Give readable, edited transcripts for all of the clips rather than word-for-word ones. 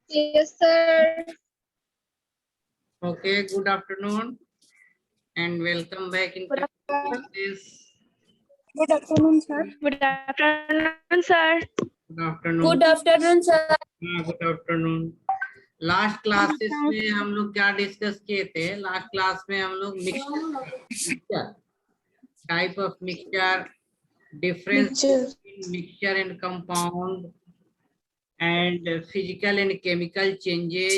Yes, sir. Okay, good afternoon and welcome back in classes. Good afternoon, sir. Good afternoon, sir. Good afternoon. Good afternoon, sir. हाँ, good afternoon. Last classes में हम लोग क्या discuss किए थे? Last class में हम लोग mixture, type of mixture, difference mixture and compound and physical and chemical changes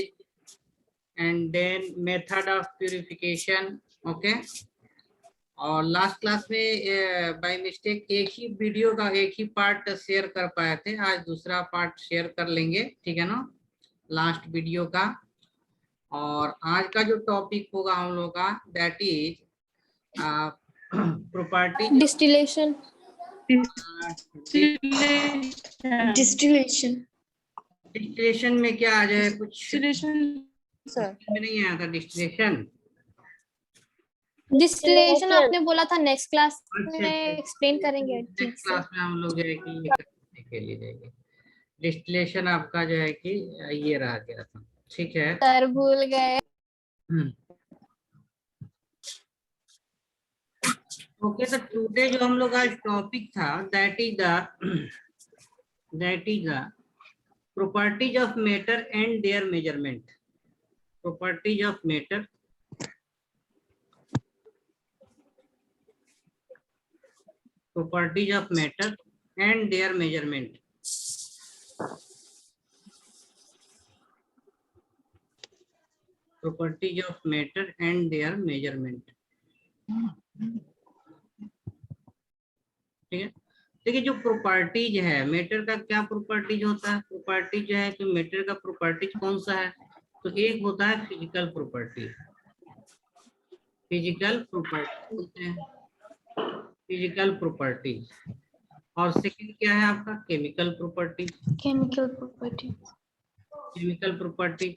and then method of purification. Okay, और लास्ट क्लास में बाय मिस्टेक एक ही वीडियो का एक ही पार्ट शेयर कर पाए थे, आज दूसरा पार्ट शेयर कर लेंगे, ठीक है ना, लास्ट वीडियो का। और आज का जो टॉपिक होगा हम लोग का that is property Distillation. Distillation. Distillation में क्या आ जाए, कुछ सर में नहीं आया था डिस्टिलेशन। Distillation आपने बोला था नेक्स्ट क्लास अच्छा, में एक्सप्लेन करेंगे। ठीक नेक्स्ट से। क्लास में हम लोग जो है कि ये करने के लिए जाएंगे। डिस्टिलेशन आपका जो है कि ये रह गया था, ठीक है। सर भूल गए। ओके, तो टुडे जो हम लोग आज टॉपिक था that is the properties of matter and there measurement. Properties of matter and there measurement. properties of matter and their measurement। ठीक है, देखिए जो प्रॉपर्टीज है मैटर का, क्या प्रॉपर्टीज होता है? प्रॉपर्टी जो है कि मैटर का प्रॉपर्टीज कौन सा है? तो एक होता है फिजिकल प्रॉपर्टी, फिजिकल प्रॉपर्टी होते हैं, फिजिकल प्रॉपर्टीज। और सेकंड क्या है आपका? Chemical property. Chemical property. Chemical property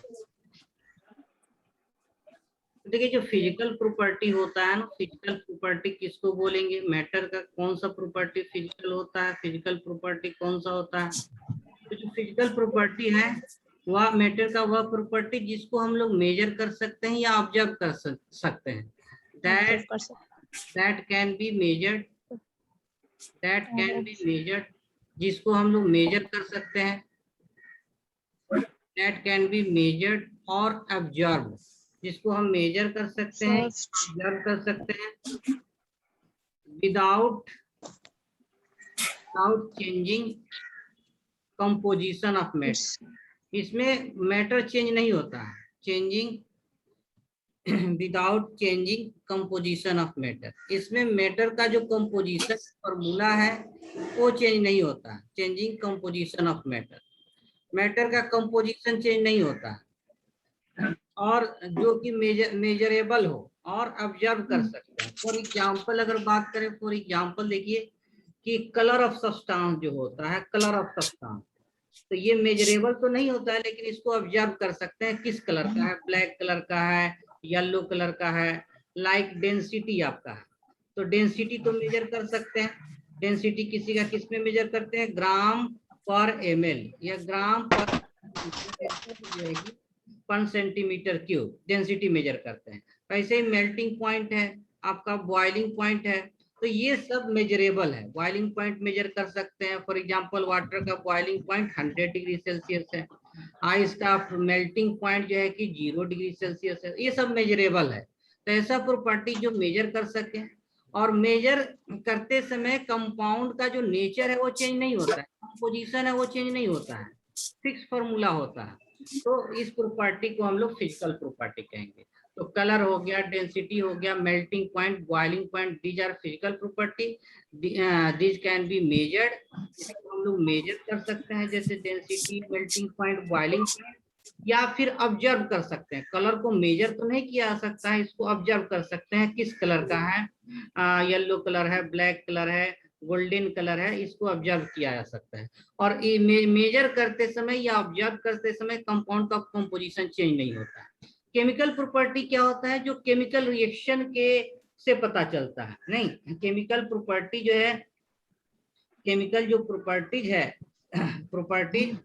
देखिए जो फिजिकल प्रॉपर्टी होता है ना, फिजिकल प्रॉपर्टी किसको बोलेंगे? मैटर का कौन सा प्रॉपर्टी फिजिकल होता है? फिजिकल प्रॉपर्टी कौन सा होता है? तो जो फिजिकल प्रॉपर्टी है वह मैटर का वह प्रॉपर्टी जिसको हम लोग मेजर कर सकते हैं या ऑब्जर्व कर सकते हैं। दैट कैन बी मेजर्ड, जिसको हम लोग मेजर कर सकते हैं। दैट कैन बी मेजर्ड और ऑब्जर्व, जिसको हम मेजर कर सकते हैं, ऑब्जर्व कर सकते हैं without changing composition of matter. इसमें मैटर चेंज नहीं होता है, changing without changing composition of matter. इसमें मैटर का जो कंपोजिशन फॉर्मूला है वो चेंज नहीं होता है। Changing composition of matter, matter का कंपोजिशन चेंज नहीं होता है, और जो कि मेजरेबल हो और ऑब्जर्व कर सकते हैं। फॉर एग्जांपल अगर बात करें, फॉर एग्जांपल देखिए कि कलर ऑफ सब्सटेंस जो होता है, कलर ऑफ सब्सटेंस, तो ये मेजरेबल तो नहीं होता है लेकिन इसको ऑब्जर्व कर सकते हैं किस कलर का है, ब्लैक कलर का है, येलो कलर का है। लाइक डेंसिटी आपका है, तो डेंसिटी तो मेजर कर सकते हैं। डेंसिटी किसी का किस में मेजर करते हैं? ग्राम पर ml या ग्राम पर सेंटीमीटर क्यूब डेंसिटी मेजर करते हैं। वैसे ही मेल्टिंग पॉइंट है आपका, बॉइलिंग पॉइंट है, तो ये सब मेजरेबल है। बॉइलिंग पॉइंट मेजर कर सकते हैं। फॉर एग्जांपल वाटर का बॉइलिंग पॉइंट 100 डिग्री सेल्सियस है, आइस का मेल्टिंग पॉइंट जो है कि 0 डिग्री सेल्सियस है। ये सब मेजरेबल है। तो ऐसा प्रॉपर्टी जो मेजर कर सके, और मेजर करते समय कंपाउंड का जो नेचर है वो चेंज नहीं होता है, कंपोजिशन है वो चेंज नहीं होता है, फिक्स फॉर्मूला होता है। तो इस प्रॉपर्टी को हम लोग फिजिकल प्रॉपर्टी कहेंगे। तो कलर हो गया, डेंसिटी हो गया, melting point, boiling point, these are physical property. These can be measured, इसको हम लोग मेजर कर सकते हैं, जैसे density, melting point, boiling point, या फिर ऑब्जर्व कर सकते हैं। कलर को मेजर तो नहीं किया जा सकता है, इसको ऑब्जर्व कर सकते हैं किस कलर का है, येलो कलर है, ब्लैक कलर है, गोल्डन कलर है, इसको ऑब्जर्व किया जा सकता है। और मेजर करते समय या ऑब्जर्व करते समय कंपाउंड का कंपोजिशन चेंज नहीं होता है। केमिकल प्रॉपर्टी क्या होता है? जो केमिकल रिएक्शन के से पता चलता है। नहीं, केमिकल प्रॉपर्टी जो है, केमिकल जो प्रॉपर्टीज है, प्रॉपर्टीज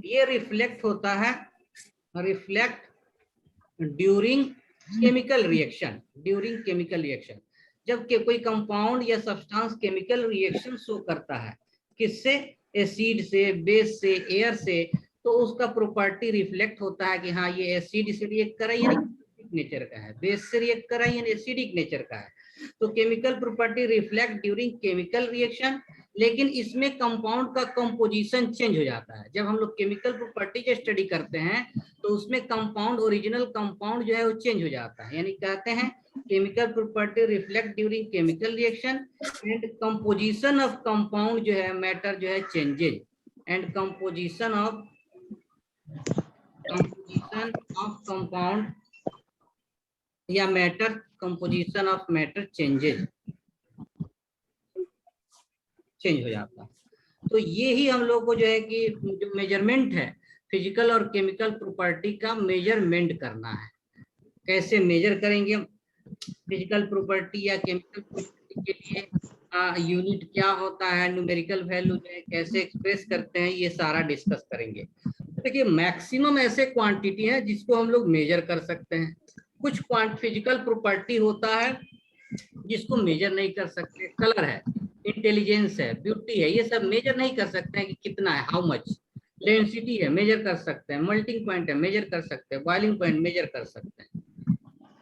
ये रिफ्लेक्ट होता है reflect during chemical reaction. During chemical reaction, जब कोई कंपाउंड या सब्सटेंस केमिकल रिएक्शन शो करता है, किससे? एसिड से, बेस से, एयर से, तो उसका प्रॉपर्टी रिफ्लेक्ट होता है कि हाँ ये एसिड से रिएक्ट कर रहा है यानी नेचर का है, बेस से रिएक्ट कर रहा है यानी एसिडिक नेचर का है। तो chemical property reflect during chemical reaction, लेकिन इसमें कंपाउंड का कंपोजिशन चेंज हो जाता है। जब हम लोग केमिकल प्रॉपर्टी की स्टडी करते हैं तो उसमें कंपाउंड, ओरिजिनल कंपाउंड जो है वो चेंज हो जाता है, यानी कहते हैं chemical property reflect during chemical reaction and composition of compound जो है, मैटर जो है changes, and composition of compound या matter, composition of matter changes, change हो जाता है। तो ये ही हम लोग को जो है कि जो मेजरमेंट है फिजिकल और केमिकल प्रॉपर्टी का मेजरमेंट करना है। कैसे मेजर करेंगे फिजिकल प्रॉपर्टी या केमिकल प्रॉपर्टी के लिए, यूनिट क्या होता है, न्यूमेरिकल वैल्यू जो है कैसे एक्सप्रेस करते हैं, ये सारा डिस्कस करेंगे। देखिए मैक्सिमम ऐसे क्वांटिटी है जिसको हम लोग मेजर कर सकते हैं। कुछ फिजिकल प्रॉपर्टी होता है जिसको मेजर नहीं कर सकते, कलर है, इंटेलिजेंस है, ब्यूटी है, ये सब मेजर नहीं कर सकते हैं कि कितना है, हाउ मच। डेंसिटी है, मेजर कर सकते हैं, मेल्टिंग पॉइंट है, मेजर कर सकते हैं, बॉइलिंग पॉइंट मेजर कर सकते हैं।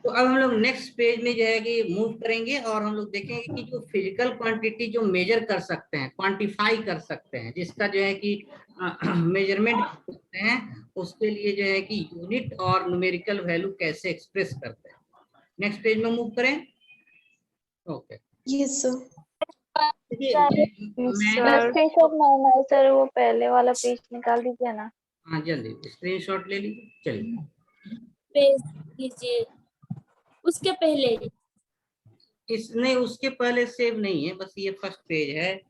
तो अब हम लोग नेक्स्ट पेज में जो है कि मूव करेंगे और हम लोग देखेंगे कि जो फिजिकल क्वांटिटी जो मेजर कर सकते हैं, क्वांटिफाई कर सकते हैं, जिसका जो है कि मेजरमेंट कर सकते हैं, उसके लिए जो है कि यूनिट और न्यूमेरिकल वैल्यू कैसे एक्सप्रेस करते हैं। नेक्स्ट पेज में मूव करें। Okay yes sir. सर वो पहले वाला पेज निकाल दीजिए ना। हाँ जल्दी स्क्रीनशॉट ले लीजिए। चलिए पेज कीजिए, उसके पहले नहीं, उसके पहले सेव नहीं है, बस ये फर्स्ट पेज है,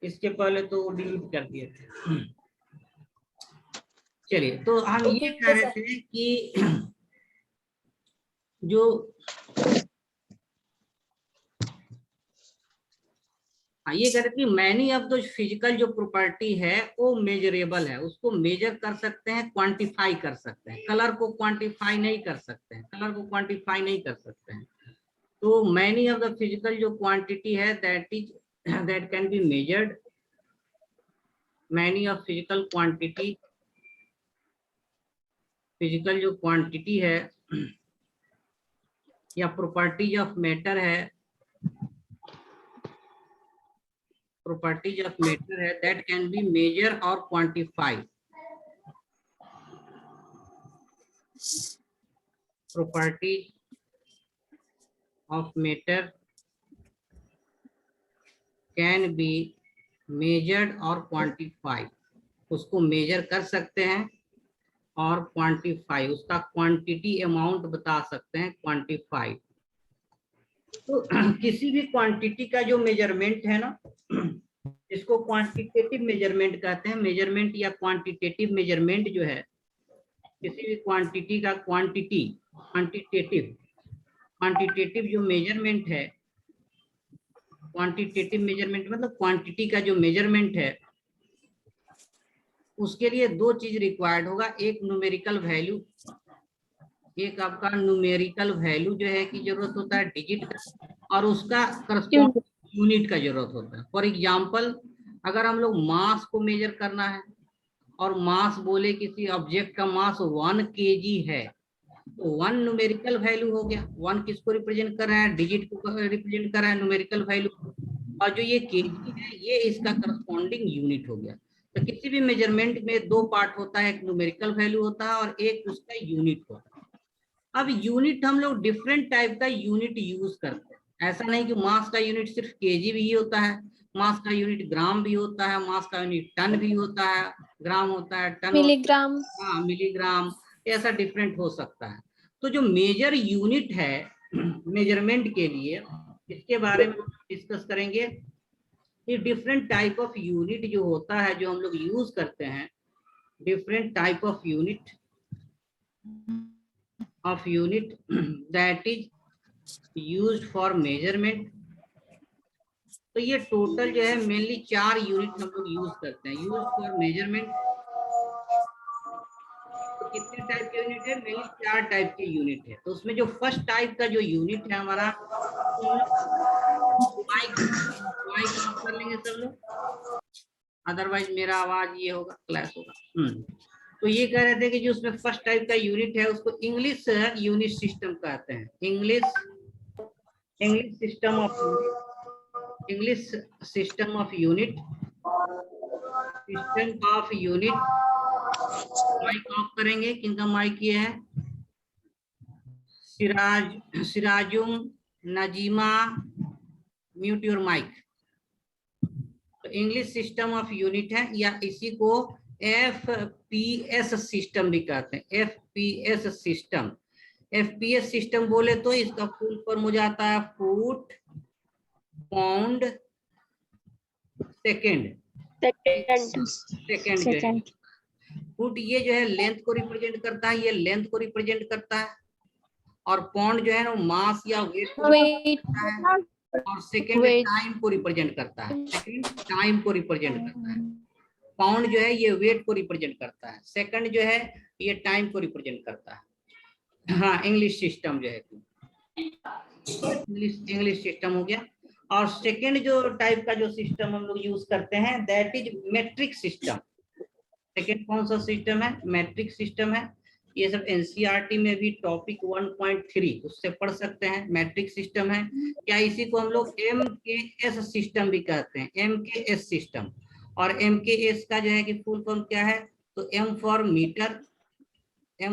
इसके पहले तो डिलीट कर दिए थे। चलिए तो हम ये कह रहे थे कि जो ये कह रहे थे कि मैनी ऑफ द फिजिकल जो प्रॉपर्टी है वो मेजरेबल है, उसको मेजर कर सकते हैं, क्वांटिफाई कर सकते हैं। कलर को क्वांटिफाई नहीं कर सकते हैं, कलर को क्वांटिफाई नहीं कर सकते हैं। तो मैनी ऑफ द फिजिकल जो क्वांटिटी है that can be measured, many of physical quantity, physical जो क्वांटिटी है या प्रॉपर्टीज ऑफ मैटर है, properties of matter है that can be measure or quantify, properties of matter can be measured or quantify, उसको major कर सकते हैं और क्वांटिफाई, उसका क्वांटिटी अमाउंट बता सकते हैं, क्वांटिफाई। तो किसी भी क्वांटिटी का जो मेजरमेंट है ना, इसको क्वांटिटेटिव मेजरमेंट कहते हैं। मेजरमेंट या क्वांटिटेटिव मेजरमेंट जो है किसी भी क्वांटिटी का क्वांटिटेटिव जो मेजरमेंट है, क्वांटिटेटिव मेजरमेंट मतलब क्वांटिटी का जो मेजरमेंट है, उसके लिए दो चीज रिक्वायर्ड होगा, एक न्यूमेरिकल वैल्यू, एक आपका न्यूमेरिकल वैल्यू जो है की जरूरत होता है डिजिट का, और उसका करस्पॉन्डिंग यूनिट का जरूरत होता है। फॉर एग्जांपल अगर हम लोग मास को मेजर करना है और मास बोले किसी ऑब्जेक्ट का मास 1 kg है, तो 1 न्यूमेरिकल वैल्यू हो गया। 1 किसको रिप्रेजेंट कर रहा है, डिजिट को रिप्रेजेंट कर रहा है, न्यूमेरिकल वैल्यू, और जो ये kg है ये इसका करस्पॉन्डिंग यूनिट हो गया। तो किसी भी मेजरमेंट में दो पार्ट होता है, एक न्यूमेरिकल वैल्यू होता है और एक उसका यूनिट होता है। अब यूनिट हम लोग डिफरेंट टाइप का यूनिट यूज करते हैं, ऐसा नहीं कि मास का यूनिट सिर्फ केजी भी होता है, मास का यूनिट ग्राम भी होता है, मास का यूनिट टन भी होता है, ग्राम होता है, टन मिलीग्राम, हाँ मिलीग्राम, ऐसा डिफरेंट हो सकता है। तो जो मेजर यूनिट है मेजरमेंट के लिए, इसके बारे में डिस्कस करेंगे। ये डिफरेंट टाइप ऑफ यूनिट जो होता है जो हम लोग यूज करते हैं, different type of unit that is used for measurement। तो ये टोटल जो है मेनली 4 यूनिट हम लोग यूज करते हैं, यूज फॉर मेजरमेंट। कितने टाइप के यूनिट है? मेनली 4 टाइप के यूनिट है। तो उसमें जो फर्स्ट टाइप का जो यूनिट है हमारा, माइक माइक ऑफ कर लेंगे सब लोग, अदरवाइज मेरा आवाज ये होगा, क्लैश होगा। तो ये कह रहे थे कि जो उसमें फर्स्ट टाइप का यूनिट है उसको इंग्लिश यूनिट सिस्टम कहते हैं। English system of unit mic off करेंगे। किनका माइक ये है? Sirajum, Najima, mute your mic. तो इंग्लिश सिस्टम ऑफ यूनिट है, या इसी को FPS सिस्टम भी कहते हैं। FPS सिस्टम, FPS सिस्टम बोले तो इसका फुल फॉर्म हो जाता है फुट, पाउंड, सेकेंड। फुट ये जो है लेंथ को रिप्रेजेंट करता है, ये लेंथ को रिप्रेजेंट करता है। और पाउंड जो है ना मास या वेट को करता है। और सेकेंड टाइम को रिप्रेजेंट करता है। टाइम को रिप्रेजेंट करता है। पाउंड जो है ये वेट को रिप्रेजेंट करता है। सेकंड जो है ये टाइम को रिप्रेजेंट करता है। हाँ, इंग्लिश सिस्टम जो है इंग्लिश सिस्टम हो गया। और सेकंड जो टाइप का जो सिस्टम हम लोग यूज करते हैं that is matric system. Second कौन सा सिस्टम है? मैट्रिक सिस्टम है। ये सब एनसीईआरटी में भी टॉपिक 1.3 उससे पढ़ सकते हैं। मैट्रिक सिस्टम है, क्या इसी को हम लोग MKS सिस्टम भी कहते हैं। MKS system. और MKS का जो है कि फुल फॉर्म क्या है? तो M for metre, K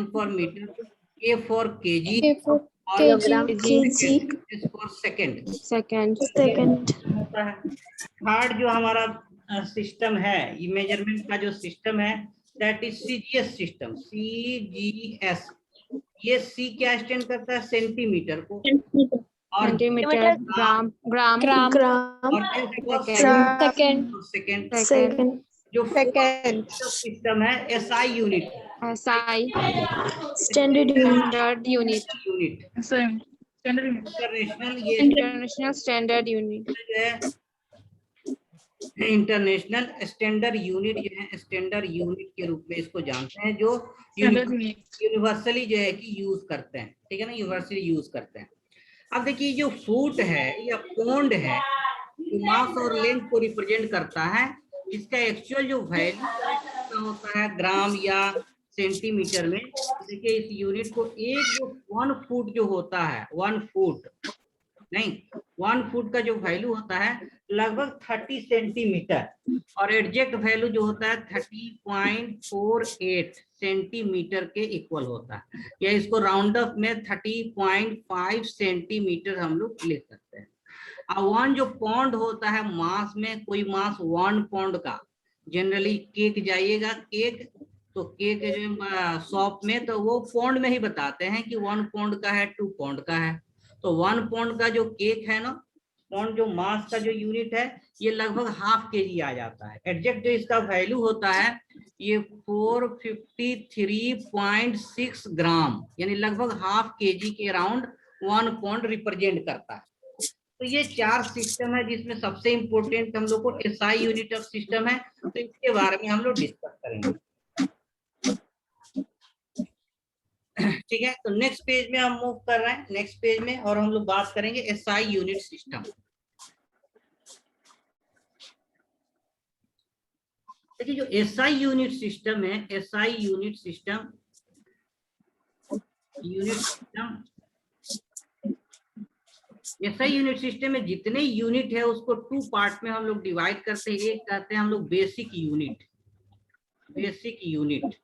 for KG, और S फॉर सेकंड होता है। थर्ड जो हमारा सिस्टम है, ये मेजरमेंट का जो सिस्टम है that is CGS system. CGS, ये C क्या स्टैंड करता है? सेंटीमीटर को। और सेंटीमीटर, ग्राम, सेकंड। जो सिस्टम है SI unit, standard unit. International, ये इंटरनेशनल स्टैंडर्ड यूनिट। जो है इंटरनेशनल स्टैंडर्ड यूनिट जो है स्टैंडर्ड यूनिट के रूप में इसको जानते हैं, जो यूनिवर्सली जो है कि यूज करते हैं। ठीक है ना, यूनिवर्सली यूज करते हैं। अब देखिए जो फुट है या पौंड है, मास और लेंथ को रिप्रेजेंट करता है। इसका एक्चुअल जो वैल्यू होता है ग्राम या सेंटीमीटर में। देखिए इस यूनिट को एक जो 1 फुट जो होता है, 1 फुट नहीं, 1 फुट का जो वैल्यू होता है लगभग 30 सेंटीमीटर, और एग्जैक्ट वैल्यू जो होता है 30.48 सेंटीमीटर के इक्वल होता है। या इसको राउंड अप में 30.5 सेंटीमीटर हम लोग ले सकते हैं। अब 1 जो पौंड होता है मास में, कोई मास 1 पौंड का, जनरली केक जाइएगा, केक तो केक जो शॉप में तो वो पौंड में ही बताते हैं कि 1 पौंड का है, 2 पौंड का है। तो 1 पौंड का जो केक है ना, पौंड जो मास का जो यूनिट है, ये लगभग ½ kg आ जाता है। एग्जैक्ट जो इसका वैल्यू होता है ये 453.6 ग्राम, यानी लगभग ½ kg के अराउंड 1 पौंड रिप्रेजेंट करता है। तो ये 4 सिस्टम है, जिसमें सबसे इंपॉर्टेंट हम लोग को SI यूनिट ऑफ सिस्टम है। तो इसके बारे में हम लोग डिस्कस करेंगे। ठीक है, तो नेक्स्ट पेज में हम मूव कर रहे हैं, नेक्स्ट पेज में, और हम लोग बात करेंगे SI यूनिट सिस्टम। देखिए जो SI यूनिट सिस्टम है, SI unit system SI unit system में जितने यूनिट है उसको 2 पार्ट में हम लोग डिवाइड करते हैं। एक कहते हैं हम लोग बेसिक यूनिट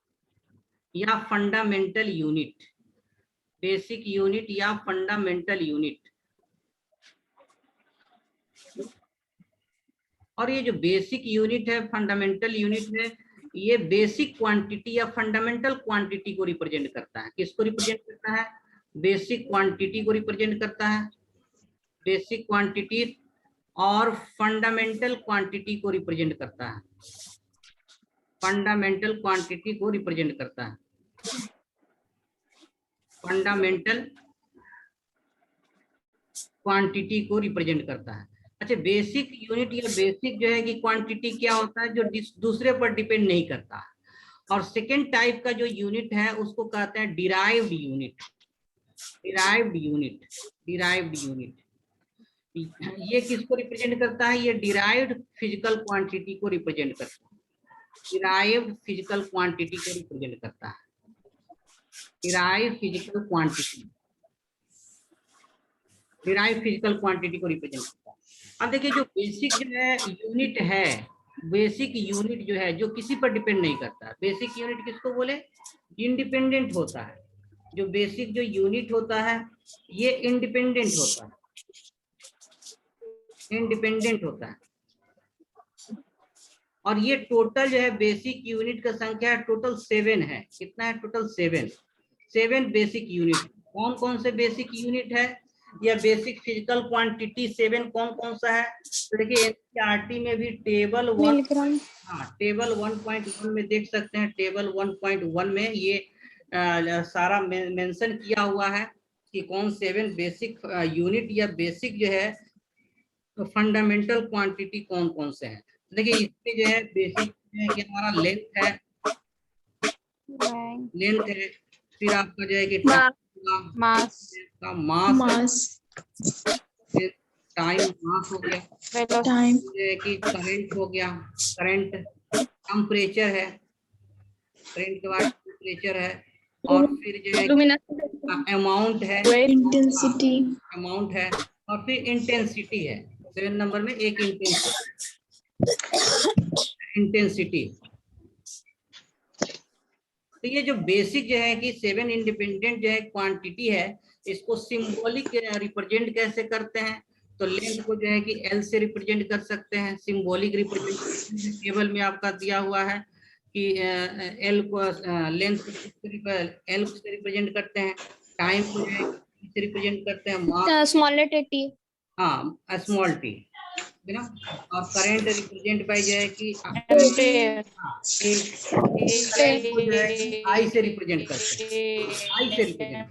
या फंडामेंटल यूनिट। बेसिक यूनिट या फंडामेंटल यूनिट। और ये जो बेसिक यूनिट है, फंडामेंटल यूनिट है, ये बेसिक क्वांटिटी या फंडामेंटल क्वांटिटी को रिप्रेजेंट करता है। किसको रिप्रेजेंट करता है? बेसिक क्वांटिटी को रिप्रेजेंट करता है। बेसिक क्वांटिटी और फंडामेंटल क्वांटिटी को रिप्रेजेंट करता है। फंडामेंटल क्वांटिटी को रिप्रेजेंट करता है। फंडामेंटल क्वांटिटी को रिप्रेजेंट करता है। अच्छा, बेसिक यूनिट या बेसिक जो है कि क्वांटिटी क्या होता है? जो दूसरे पर डिपेंड नहीं करता है। और सेकेंड टाइप का जो यूनिट है उसको कहते हैं derived unit. Derived unit, derived unit ये किसको रिप्रेजेंट करता है? ये डिराइव्ड फिजिकल क्वांटिटी को रिप्रेजेंट करता है। डिराइव्ड फिजिकल क्वांटिटी को रिप्रेजेंट करता है। Derived physical quantity, derived physical quantity को रिप्रेजेंट करता है। अब देखिए जो बेसिक जो है यूनिट है, बेसिक यूनिट जो है जो किसी पर डिपेंड नहीं करता। बेसिक यूनिट किसको बोले? इंडिपेंडेंट होता है। जो बेसिक जो यूनिट होता है ये इंडिपेंडेंट होता है, इंडिपेंडेंट होता है। और ये टोटल जो है बेसिक यूनिट का संख्या है टोटल 7 है। कितना है? Total 7 basic unit. कौन कौन से बेसिक यूनिट है या बेसिक फिजिकल क्वांटिटी 7 कौन कौन सा है? तो देखिए एनसीईआरटी में भी टेबल 1, हाँ टेबल 1.1 में देख सकते हैं। टेबल 1.1 में ये सारा मेंशन किया हुआ है कि कौन 7 बेसिक यूनिट या बेसिक जो है फंडामेंटल क्वांटिटी कौन कौन से हैं। देखिए इसमें जो है बेसिक कि हमारा लेंथ है, लेंथ है, फिर आपका जो है कि मास, का मास, टाइम मास हो गया, टाइम, जो है कि करंट हो गया, करंट, टेम्परेचर है, करंट के बाद टेम्परेचर है, और फिर जो है अमाउंट है, इंटेंसिटी, अमाउंट है, और फिर इंटेंसिटी है। 7 नंबर में एक इंटेंसिटी। तो ये जो बेसिक जो है कि 7 इंडिपेंडेंट जो है क्वांटिटी है, इसको सिंबॉलिक रिप्रेजेंट कैसे करते हैं? तो लेंथ को जो है कि एल से रिप्रेजेंट कर सकते हैं। सिंबॉलिक रिप्रेजेंटेशन टेबल में आपका दिया हुआ है कि एल को लेंथ एल से रिप्रेजेंट करते हैं, टाइम को जो है से रिप्रेजेंट करते हैं, मास स्मॉल लेटर टी, हाँ स्मॉल टी है ना, और करंट रिप्रेजेंट बाय जो है कि एम्पेयर, करंट को जो है कि आई से रिप्रेजेंट करते हैं, आई से रिप्रेजेंट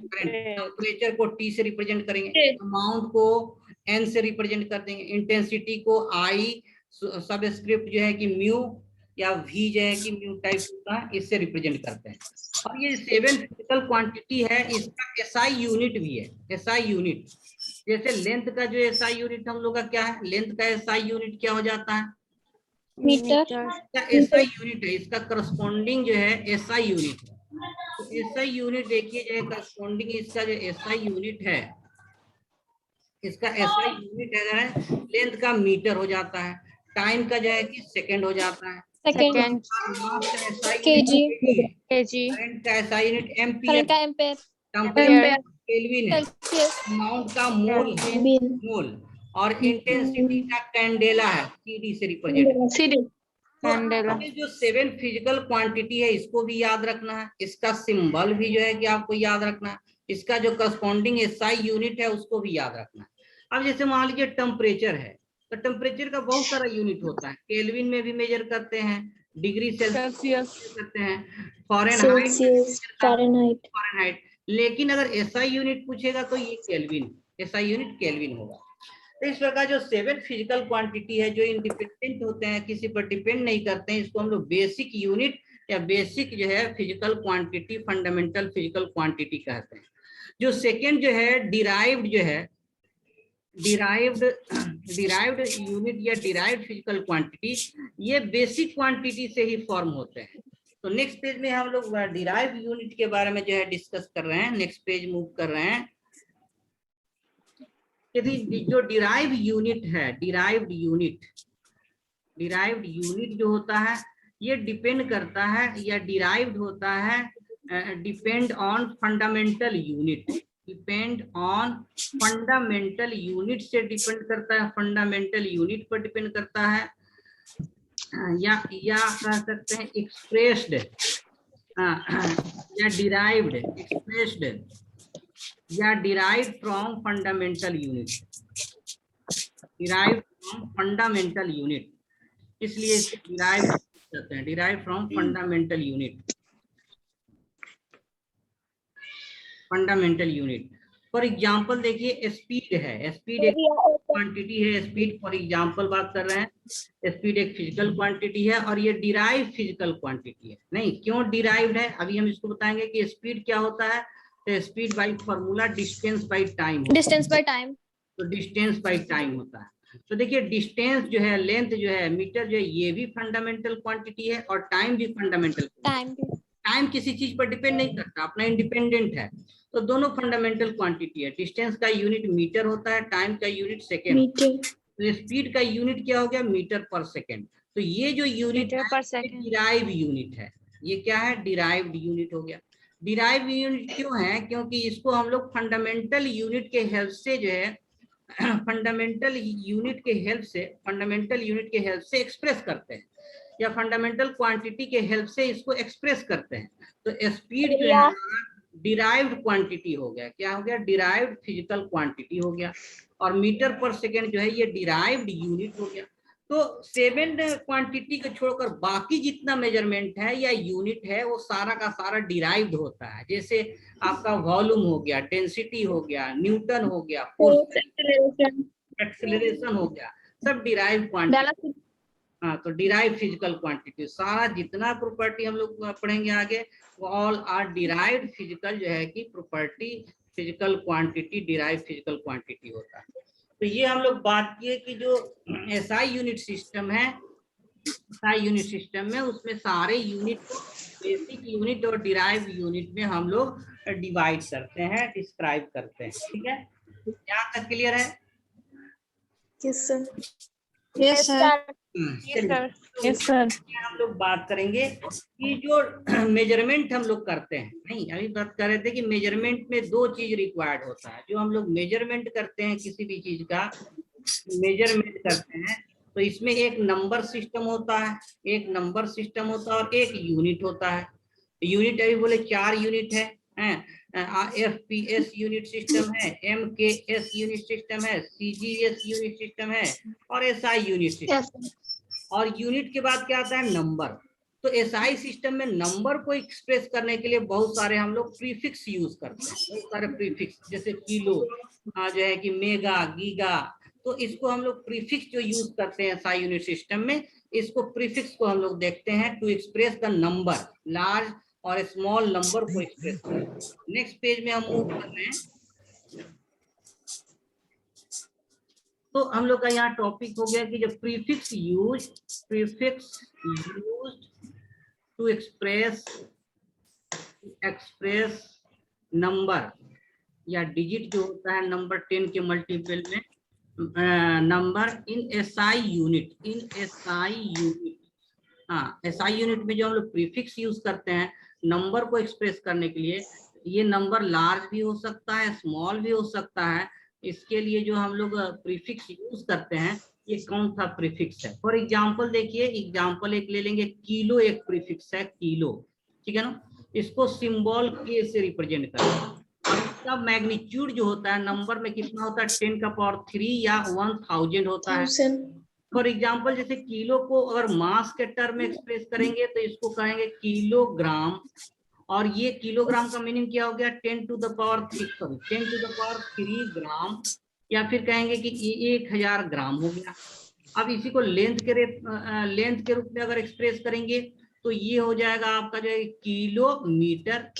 करंट। टेम्परेचर को टी से रिप्रेजेंट करेंगे, अमाउंट को एन से रिप्रेजेंट कर देंगे, इंटेंसिटी को आई सबस्क्रिप्ट जो है कि म्यू या वी जो है कि म्यू टाइप होता है, इससे रिप्रेजेंट करते हैं। और ये 7 फिजिकल क्वांटिटी है, इसका एसआई यूनिट भी है। एसआई यूनिट जैसे लेंथ का जो एसआई यूनिट हम लोग का क्या है? लेंथ का एसआई यूनिट क्या हो जाता है? मीटर, इसका एसआई यूनिट है, इसका करस्पॉन्डिंग जो है एसआई यूनिट है। तो एसआई यूनिट देखिए जो है करस्पॉन्डिंग, इसका जो एसआई यूनिट है, इसका एसआई यूनिट है लेंथ का मीटर हो जाता है, टाइम का जो है कि सेकंड हो जाता है, सेकेंड, मास का SI KG, unit, KG, current का एसआई यूनिट एम्पियर, करंट का एम्पेयर, टेम्परेचर केल्विन है, सेल्सियस, अमाउंट का मोल है, केल्विन, मोल, और इंटेंसिटी का कैंडेला है, सीडी से रिप्रेजेंट। तो कैंडेला, ये जो 7 फिजिकल क्वांटिटी है इसको भी याद रखना है, इसका सिंबल भी जो है कि आपको याद रखना है, इसका जो करस्पॉन्डिंग एसआई यूनिट है उसको भी याद रखना है। अब जैसे मान लीजिए टेम्परेचर है, तो टेम्परेचर का बहुत सारा यूनिट होता है, केल्विन में भी मेजर करते हैं, डिग्री सेल्सियस करते हैं, फ़ारेनहाइट, लेकिन अगर एसआई यूनिट पूछेगा तो ये केल्विन, एसआई यूनिट केल्विन होगा। तो इस प्रकार जो 7 फिजिकल क्वांटिटी है जो इंडिपेंडेंट होते हैं, किसी पर डिपेंड नहीं करते हैं, इसको हम लोग बेसिक यूनिट या बेसिक जो है physical quantity, fundamental physical quantity कहते हैं। जो सेकंड जो है डिराइव्ड जो है, डिराइव्ड यूनिट या डिराइव्ड फिजिकल क्वांटिटी, ये बेसिक क्वांटिटी से ही फॉर्म होते हैं। तो नेक्स्ट पेज में हम लोग डिराइव्ड यूनिट के बारे में जो है डिस्कस कर रहे हैं। नेक्स्ट पेज मूव कर रहे हैं। यदि जो डिराइव यूनिट है, डिराइव्ड यूनिट जो होता है ये डिपेंड करता है या डिराइव्ड होता है depend on fundamental unit, depend on fundamental unit से डिपेंड करता है, फंडामेंटल यूनिट पर डिपेंड करता है, या कह सकते हैं एक्सप्रेस्ड या डिराइव्ड, एक्सप्रेस्ड या derived from fundamental unit, derived from fundamental unit, इसलिए इसे डिराइव्ड कहते हैं, derived from fundamental unit, fundamental unit. For example देखिए स्पीड है, स्पीड क्वांटिटी है स्पीड, फॉर एग्जांपल बात कर रहे हैं, स्पीड एक फिजिकल क्वांटिटी है और ये डिराइव फिजिकल क्वांटिटी है। नहीं, क्यों डिराइव्ड है अभी हम इसको बताएंगे कि स्पीड क्या होता है। तो speed by formula distance by time, distance by time. तो डिस्टेंस बाय टाइम होता है। तो देखिए डिस्टेंस जो है, लेंथ जो है, मीटर जो है, ये भी फंडामेंटल क्वांटिटी है और टाइम भी फंडामेंटल। टाइम किसी चीज पर डिपेंड नहीं करता, अपना इंडिपेंडेंट है। तो दोनों फंडामेंटल क्वांटिटी है। डिस्टेंस का यूनिट मीटर होता है, टाइम का यूनिट सेकेंड। मीटर। तो स्पीड का यूनिट क्या हो गया, मीटर पर सेकेंड। तो ये जो यूनिट मीटर पर है सेकेंड। डिराइव यूनिट है। ये क्या है, डिराइव्ड यूनिट हो गया। डिराइव यूनिट क्यों है, क्योंकि इसको हम लोग फंडामेंटल यूनिट के हेल्प से जो है फंडामेंटल यूनिट के हेल्प से एक्सप्रेस करते हैं, या फंडामेंटल क्वांटिटी के हेल्प से इसको एक्सप्रेस करते हैं। तो स्पीड जो है डिराइव्ड क्वांटिटी हो गया। क्या हो गया, डिराइव्ड फिजिकल क्वांटिटी हो गया। और मीटर पर सेकेंड जो है ये डिराइव्ड यूनिट हो गया। तो 7 क्वांटिटी को छोड़कर बाकी जितना मेजरमेंट है या यूनिट है वो सारा का सारा डिराइव्ड होता है। जैसे आपका वॉल्यूम हो गया, डेंसिटी हो गया, न्यूटन हो गया, फोर्स, एक्सेलरेशन हो गया, सब डिराइव्ड क्वांटिटी। हाँ, तो डिराइव फिजिकल क्वांटिटी, सारा जितना प्रॉपर्टी हम लोग पढ़ेंगे आगे वो ऑल आर डिराइव्ड फिजिकल जो है कि property, physical quantity, derive physical quantity होता है। तो ये हम लोग बात किए कि जो एसआई यूनिट सिस्टम है, एसआई यूनिट सिस्टम में उसमें सारे यूनिट को बेसिक यूनिट और डिराइव यूनिट में हम लोग डिवाइड करते हैं, डिस्क्राइब करते हैं। ठीक है, यहाँ तक क्लियर है? Yes sir. Yes sir. Yes sir. हम लोग बात करेंगे कि जो मेजरमेंट हम लोग करते हैं, नहीं अभी बात कर रहे थे कि मेजरमेंट में 2 चीज रिक्वायर्ड होता है। जो हम लोग मेजरमेंट करते हैं किसी भी चीज का मेजरमेंट करते हैं, तो इसमें एक नंबर सिस्टम होता है, एक नंबर सिस्टम होता है और एक यूनिट होता है। यूनिट अभी बोले 4 यूनिट है, FPS यूनिट सिस्टम है, MKS यूनिट सिस्टम है, CGS यूनिट सिस्टम है और SI यूनिट सिस्टम। और यूनिट के बाद क्या आता है, नंबर। तो एसआई सिस्टम में नंबर को एक्सप्रेस करने के लिए बहुत सारे हम लोग प्रीफिक्स यूज करते हैं, बहुत सारे प्रीफिक्स, जैसे किलो जो है कि मेगा, गीगा। तो इसको हम लोग प्रीफिक्स जो यूज करते हैं एसआई यूनिट सिस्टम में, इसको प्रीफिक्स को हम लोग देखते हैं to express the number, large और स्मॉल नंबर को एक्सप्रेस करते हैं। नेक्स्ट पेज में हम मूव कर रहे हैं। तो हम लोग का यहाँ टॉपिक हो गया कि जब prefix use to express number या डिजिट जो होता है नंबर 10 के मल्टीपल में, नंबर इन एसआई यूनिट, हाँ एसआई यूनिट में जो हम लोग प्रीफिक्स यूज करते हैं नंबर को एक्सप्रेस करने के लिए, ये नंबर लार्ज भी हो सकता है, स्मॉल भी हो सकता है। इसके लिए जो हम लोग प्रीफिक्स यूज करते हैं, ये कौन सा प्रीफिक्स है। फॉर एग्जांपल देखिए, एग्जांपल एक ले लेंगे, किलो एक प्रीफिक्स है, किलो, ठीक है ना। इसको सिंबल के से रिप्रेजेंट करते हैं और इसका मैग्नीट्यूड जो होता है नंबर में कितना होता है, 10 का पावर 3 या 1000 होता है। फॉर एग्जाम्पल जैसे किलो को अगर मास के टर्म में एक्सप्रेस करेंगे तो इसको कहेंगे किलोग्राम, और ये किलोग्राम का मीनिंग क्या हो गया, 10 टू द पावर 3 ग्राम, या फिर कहेंगे कि 1000 ग्राम हो गया। अब इसी को लेंथ के रूप में अगर एक्सप्रेस करेंगे तो ये हो जाएगा आपका जो है किलोमीटर।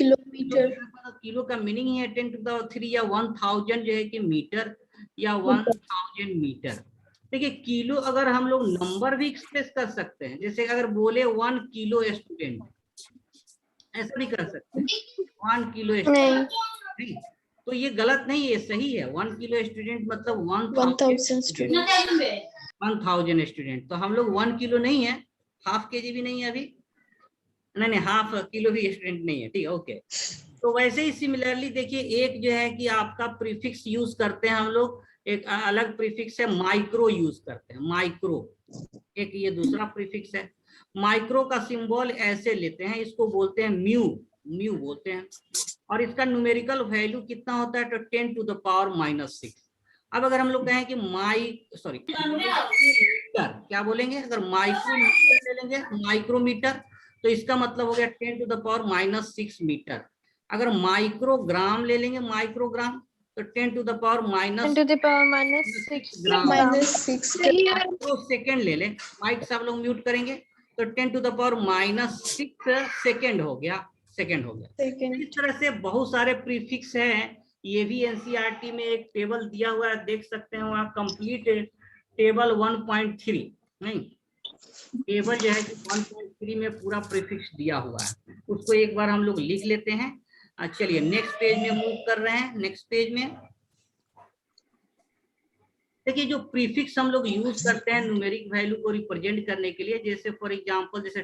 किलो का मीनिंग है 10 टू द 3 या 1000 जो है कि मीटर या 1000 मीटर। देखिए किलो अगर हम लोग नंबर भी एक्सप्रेस कर सकते हैं, जैसे अगर बोले 1 किलो स्टूडेंट, ऐसा नहीं कर सकते 1 किलो स्टूडेंट, नहीं, तो ये गलत नहीं है, सही है। 1 किलो स्टूडेंट मतलब 1000 स्टूडेंट। तो हम लोग 1 किलो नहीं है, हाफ केजी भी नहीं है अभी, नहीं हाफ किलो भी स्टूडेंट नहीं है, ठीक है, ओके। तो वैसे ही सिमिलरली देखिए, एक जो है कि आपका प्रीफिक्स यूज करते हैं हम लोग, एक अलग प्रीफिक्स है माइक्रो यूज करते हैं, माइक्रो, एक ये दूसरा प्रीफिक्स है। माइक्रो का सिंबल ऐसे लेते हैं, इसको बोलते हैं म्यू बोलते हैं, और इसका न्यूमेरिकल वैल्यू कितना होता है, तो 10 टू द पावर -6। अब अगर हम लोग कहें कि माइक्रोमीटर, क्या बोलेंगे, अगर माइक्रोमीटर ले लेंगे, माइक्रोमीटर, तो इसका मतलब हो गया 10 टू द पावर -6 मीटर। अगर माइक्रोग्राम ले लेंगे, माइक्रोग्राम, तो 10 to the power minus 10 to the power minus 6 ग्राम। -6 तो सेकेंड ले ले, माइक सब लोग म्यूट करेंगे। तो 10 टू द पावर -6 सेकेंड हो गया, सेकेंड हो गया। second. इस तरह से बहुत सारे प्रीफिक्स हैं। ये भी एनसीईआरटी में एक टेबल दिया हुआ है, देख सकते हैं वहाँ कंप्लीट टेबल 1.3 नहीं, टेबल जो है कि 1.3 में पूरा प्रीफिक्स दिया हुआ है, उसको एक बार हम लोग लिख लेते हैं। चलिए नेक्स्ट पेज में मूव कर रहे हैं। नेक्स्ट पेज में देखिए जो प्रीफिक्स हम लोग यूज करते हैं न्यूमेरिक वैल्यू को रिप्रेजेंट करने के लिए, जैसे फॉर एग्जांपल जैसे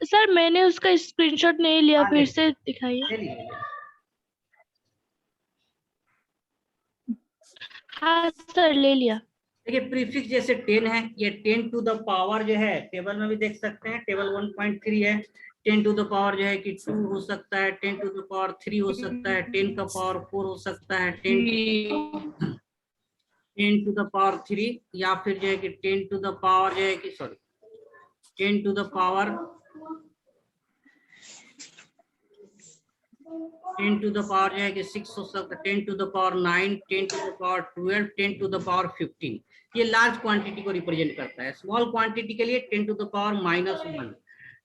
सर मैंने उसका स्क्रीनशॉट नहीं लिया, फिर से दिखाइए। चलिए हाँ सर ले लिया। देखिए प्रीफिक्स जैसे 10 है, ये 10 टू द पावर जो है टेबल में भी देख सकते हैं, टेबल 1.3 है। 10 टू द पावर जो है कि 2 हो सकता है, 10 टू द पावर 3 हो सकता है, 10 का पावर 4 हो सकता है, 10 टू द पावर 3, या फिर जो है कि 10 टू द पावर जो है कि 10 to the power 10 to the power जो है कि 6 हो सकता है, 10 to the power 9, 10 to the power 12, 10 to the power 15। ये लार्ज क्वांटिटी को रिप्रेजेंट करता है। स्मॉल क्वांटिटी के लिए 10 to the power -1,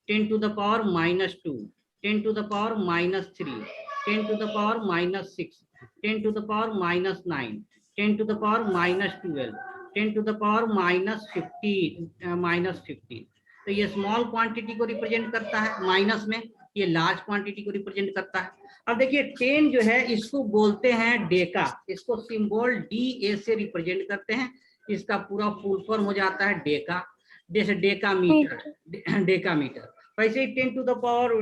10 to the power -2, 10 to the power -3, 10 to the power -6, 10 to the power -9, 10 to the power -12, 10 to the power -15। तो ये small quantity को represent करता है, माइनस में ये लार्ज क्वांटिटी को रिप्रेजेंट करता है। अब देखिए 10 जो है इसको बोलते हैं डेका, इसको सिंबल DA से रिप्रेजेंट करते हैं। इसका पूरा फुल फॉर्म हो जाता है डेका, जैसे डेका मीटर, डेका मीटर। वैसे ही 10 टू द पावर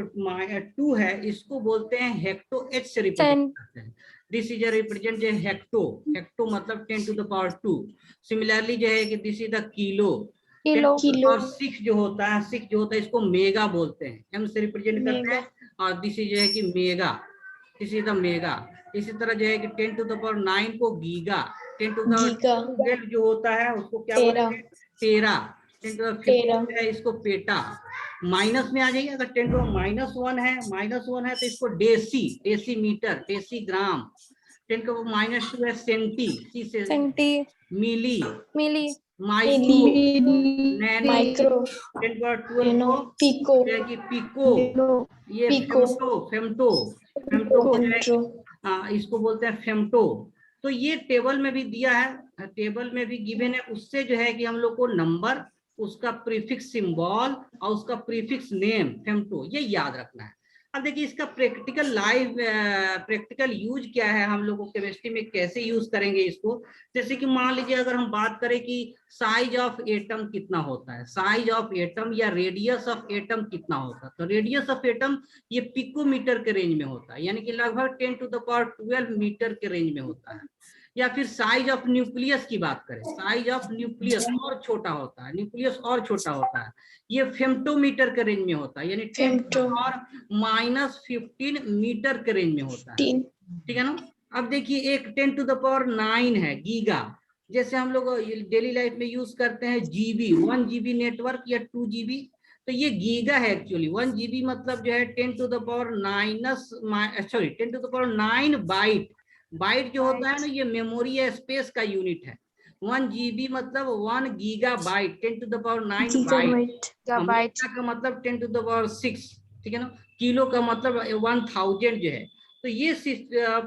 2 है, इसको बोलते हैं हेक्टो, H से रिप्रेजेंट करते हैं। This is represent hecto, hecto मतलब 10 टू द पावर 2। सिमिलरली जो है कि दिस इज द किलो, और 6 जो होता है, 6 जो होता है इसको मेगा बोलते हैं, M से रिप्रेजेंट करते हैं। और दिस इज जो है कि mega, this is the mega. इसी तरह जो है कि 10 टू द पावर 9 को गीगा, 10 टू द 12 जो होता है उसको क्या बोलते हैं, टेरा, 10 टू द 15 है इसको पेटा। माइनस में आ जाइए, अगर 10 टू -1 है, -1 है तो इसको deci, decimetre, decigram. 10 to -2 है centi, centi, milli, milli, micro, 10 to 12 को पिको, पिको, ये फेम्टो, इसको बोलते हैं फेम्टो। तो ये टेबल में भी दिया है, टेबल में भी गिवन है। उससे जो है कि हम लोग को नंबर, उसका प्रीफिक्स सिंबल और उसका प्रीफिक्स नेम फेम्टो ये याद रखना है। अब देखिए इसका प्रैक्टिकल प्रैक्टिकल यूज क्या है, हम लोग को केमिस्ट्री में कैसे यूज करेंगे इसको। जैसे कि मान लीजिए अगर हम बात करें कि साइज ऑफ एटम कितना होता है, साइज ऑफ एटम या रेडियस ऑफ एटम कितना होता है, तो रेडियस ऑफ एटम ये पिकोमीटर के रेंज में होता है, यानी कि लगभग 10 टू द पावर 12 मीटर के रेंज में होता है। या फिर साइज ऑफ न्यूक्लियस की बात करें, साइज ऑफ न्यूक्लियस और छोटा होता है, न्यूक्लियस और छोटा होता है, ये फेम्टोमीटर के रेंज में होता है, यानी 10 टू द पावर -15 मीटर के रेंज में होता है। ठीक है ना। अब देखिए एक 10 टू द पावर 9 है गीगा, जैसे हम लोग डेली लाइफ में यूज करते हैं जीबी, 1 GB नेटवर्क या 2 GB, तो ये गीगा है एक्चुअली। 1 GB मतलब जो है 10 to the power 10 to the power 9 byte. Byte जो होता है ना ये मेमोरी या स्पेस का यूनिट है। 1 GB मतलब 1 gigabyte, 10 to the power 9 byte. का मतलब 10 टू द पावर 6, ठीक है ना। किलो का मतलब 1000 जो है। तो ये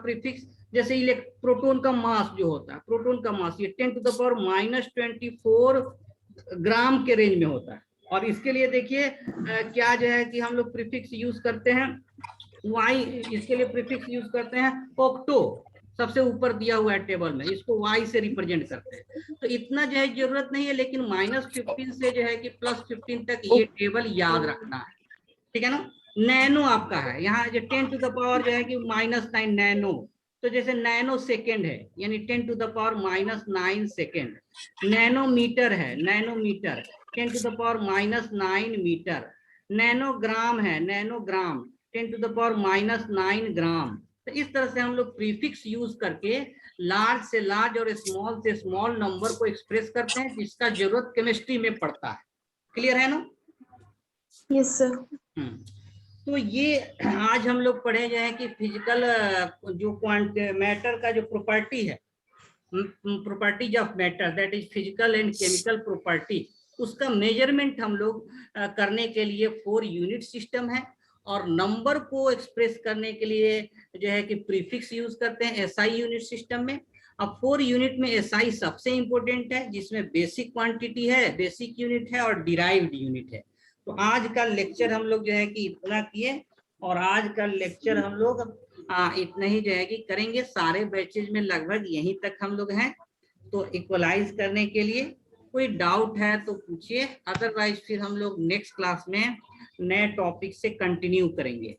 प्रीफिक्स, जैसे प्रोटॉन का मास जो होता है, प्रोटॉन का मास ये 10 टू द पावर -24 ग्राम के रेंज में होता है। और इसके लिए देखिए क्या जो है कि हम लोग प्रीफिक्स यूज करते हैं वाई, इसके लिए प्रीफिक्स यूज करते हैं ऑक्टो, सबसे ऊपर दिया हुआ है टेबल में, इसको वाई से रिप्रेजेंट करते हैं। तो इतना जो है जरूरत नहीं है, लेकिन -15 से जो है कि +15 तक ये टेबल याद रखना है, ठीक है ना। नैनो आपका है, यहाँ जो 10 टू द पावर जो है कि -9 नैनो, तो जैसे नैनो सेकेंड है यानी 10 to the power -9 second. Nanometre है, nanometre 10 to the power -9 metre. Nanogram है, nanogram 10 to the power -9 gram. तो इस तरह से हम लोग प्रीफिक्स यूज करके लार्ज से लार्ज और स्मॉल से स्मॉल नंबर को एक्सप्रेस करते हैं, जिसका जरूरत केमिस्ट्री में पड़ता है। क्लियर है ना? Yes sir. तो ये आज हम लोग पढ़े जाए कि फिजिकल जो मैटर का जो प्रॉपर्टी है, properties of matter, that is physical and chemical property, उसका मेजरमेंट हम लोग करने के लिए 4 यूनिट सिस्टम है। और नंबर को एक्सप्रेस करने के लिए जो है कि प्रीफिक्स यूज करते हैं एसआई यूनिट सिस्टम में। अब 4 यूनिट में एसआई सबसे इंपॉर्टेंट है, जिसमें बेसिक क्वांटिटी है, बेसिक यूनिट है और डिराइव्ड यूनिट है। तो आज का लेक्चर हम लोग जो है कि इतना किए, और आज का लेक्चर हम लोग इतना ही जो है कि करेंगे। सारे बैचेज में लगभग यहीं तक हम लोग हैं। तो इक्वलाइज करने के लिए कोई डाउट है तो पूछिए, अदरवाइज फिर हम लोग नेक्स्ट क्लास में नए टॉपिक से कंटिन्यू करेंगे।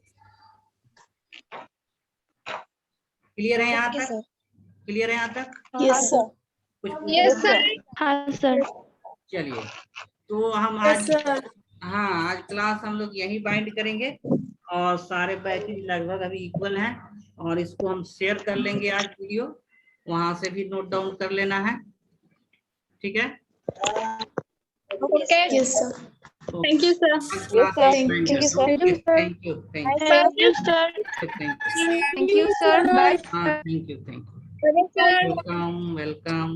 क्लियर है यहाँ तक? क्लियर है यहाँ तक? Yes sir. कुछ यस सर। हाँ सर। चलिए, तो हम आज आज क्लास हम लोग यहीं बाइंड करेंगे, और सारे बैचेज लगभग अभी इक्वल हैं, और इसको हम शेयर कर लेंगे आज वीडियो, वहां से भी नोट डाउन कर लेना है। ठीक है? Okay. Yes sir. Thank you sir. Thank you sir. Thank you thank you sir. Thank you sir. Bye. Thank you welcome.